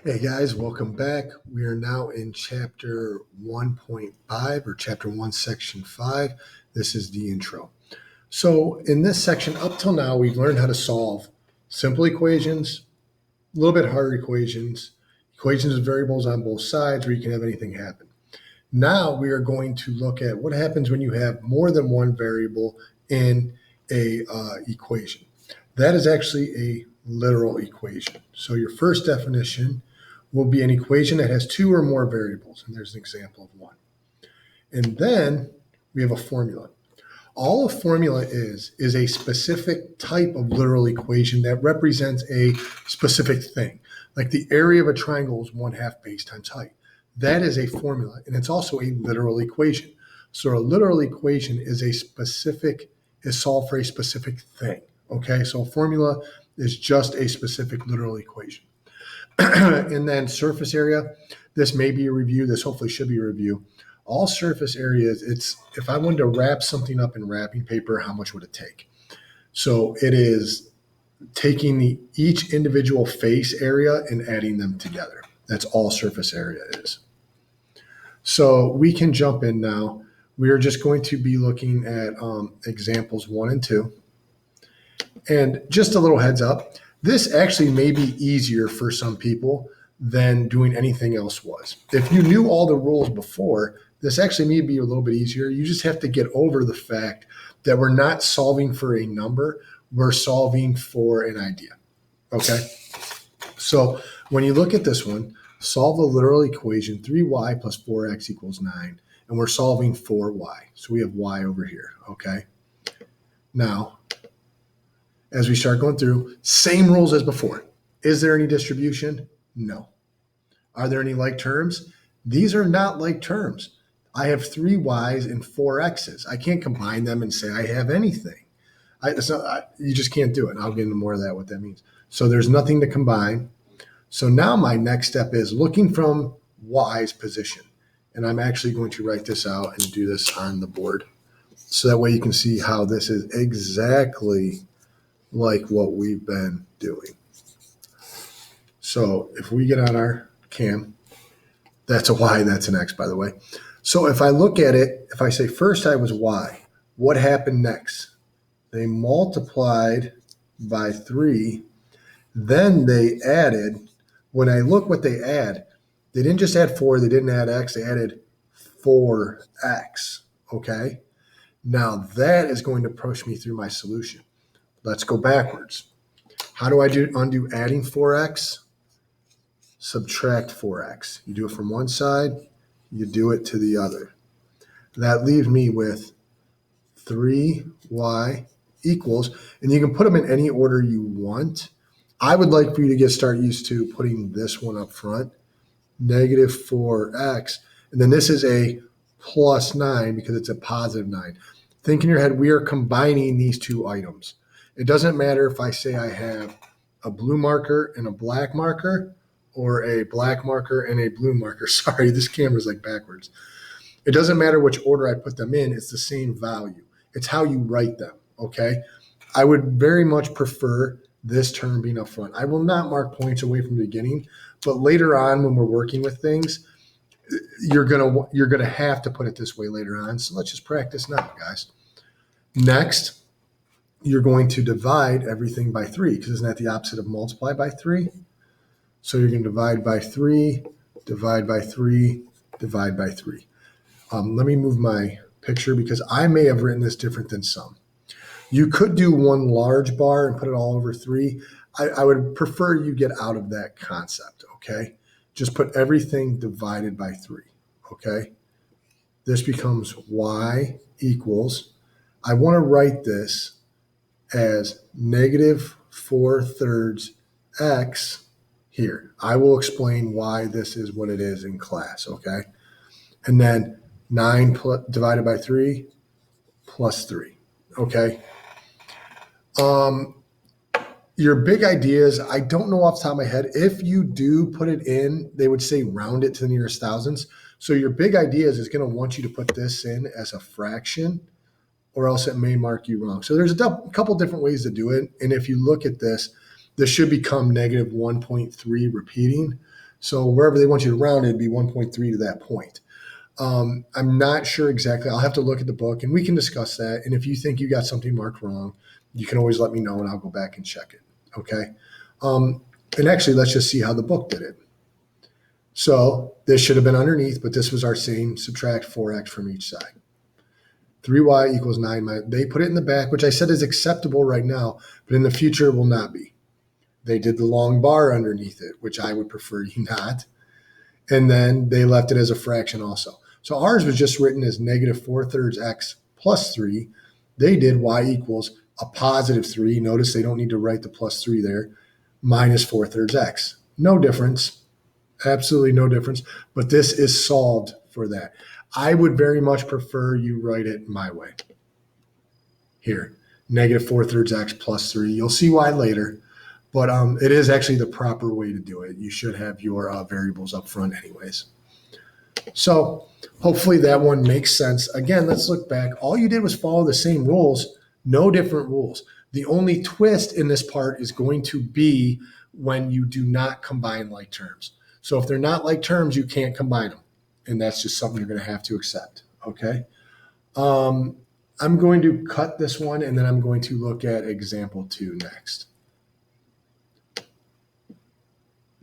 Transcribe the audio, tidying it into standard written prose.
Hey guys, welcome back. We are now in chapter 1.5 or chapter 1, section 5. This is the intro. So, in this section, up till now, we've learned how to solve simple equations, a little bit harder equations, equations with variables on both sides where you can have anything happen. Now, we are going to look at what happens when you have more than one variable in a equation. That is actually a literal equation. So, your first definition will be an equation that has two or more variables. And there's an example of one. And then we have a formula. All a formula is a specific type of literal equation that represents a specific thing. Like the area of a triangle is 1/2 base times height. That is a formula, and it's also a literal equation. So a literal equation is solved for a specific thing. Okay, so a formula is just a specific literal equation. And then surface area, this may be a review. This hopefully should be a review. All surface areas, it's if I wanted to wrap something up in wrapping paper, how much would it take? So it is taking each individual face area and adding them together. That's all surface area is. So we can jump in now. We are just going to be looking at examples 1 and 2. And just a little heads up, this actually may be easier for some people than doing anything else was. If you knew all the rules before, this actually may be a little bit easier. You just have to get over the fact that we're not solving for a number, we're solving for an idea. Okay? So when you look at this one, solve the literal equation 3y plus 4x equals 9, and we're solving for y. So we have y over here. Okay? Now, as we start going through, same rules as before. Is there any distribution? No. Are there any like terms? These are not like terms. I have 3 y's and 4 x's. I can't combine them and say I have anything. You just can't do it. I'll get into more of that, what that means. So there's nothing to combine. So now my next step is looking from y's position. And I'm actually going to write this out and do this on the board. So that way you can see how this is exactly like what we've been doing. So if we get on our cam, that's a y, that's an x, by the way. So if I look at it, if I say first I was y, what happened next? They multiplied by 3, then they added. When I look what they add, they didn't just add 4, they didn't add x, they added 4x, okay? Now that is going to push me through my solution. Let's go backwards. How do I undo adding 4x? Subtract 4x. You do it from one side, you do it to the other. That leaves me with 3y equals, and you can put them in any order you want. I would like for you to start used to putting this one up front, negative 4x, and then this is a plus 9 because it's a positive 9. Think in your head, we are combining these two items. It doesn't matter if I say I have a blue marker and a black marker or a black marker and a blue marker. Sorry, this camera's like backwards. It doesn't matter which order I put them in. It's the same value. It's how you write them, okay? I would very much prefer this term being up front. I will not mark points away from the beginning, but later on when we're working with things, you're gonna have to put it this way later on. So let's just practice now, guys. Next, you're going to divide everything by 3, because isn't that the opposite of multiply by 3? So you're going to divide by 3, divide by 3, divide by 3. Let me move my picture because I may have written this different than some. You could do one large bar and put it all over 3. I would prefer you get out of that concept, okay? Just put everything divided by 3, okay? This becomes y equals, I want to write this as negative 4/3 x here. I will explain why this is what it is in class, okay? And then 9 divided by 3 plus 3, okay? Your big ideas, I don't know off the top of my head. If you do put it in, they would say round it to the nearest thousands. So your big ideas is going to want you to put this in as a fraction, or else it may mark you wrong. So there's a couple different ways to do it. And if you look at this, this should become negative 1.3 repeating. So wherever they want you to round, it'd be 1.3 to that point. I'm not sure exactly. I'll have to look at the book and we can discuss that. And if you think you got something marked wrong, you can always let me know and I'll go back and check it. Okay. And actually, let's just see how the book did it. So this should have been underneath, but this was our same subtract 4x from each side. 3y equals 9. They put it in the back, which I said is acceptable right now, but in the future it will not be. They did the long bar underneath it, which I would prefer you not. And then they left it as a fraction also. So ours was just written as negative 4/3 x plus 3. They did y equals a positive 3. Notice they don't need to write the plus 3 there. Minus 4/3 x. No difference. Absolutely no difference. But this is solved for that. I would very much prefer you write it my way. Here, negative 4/3 x plus 3. You'll see why later. But it is actually the proper way to do it. You should have your variables up front anyways. So hopefully that one makes sense. Again, let's look back. All you did was follow the same rules, no different rules. The only twist in this part is going to be when you do not combine like terms. So if they're not like terms, you can't combine them. And that's just something you're going to have to accept. Okay. I'm going to cut this one and then I'm going to look at example 2 next.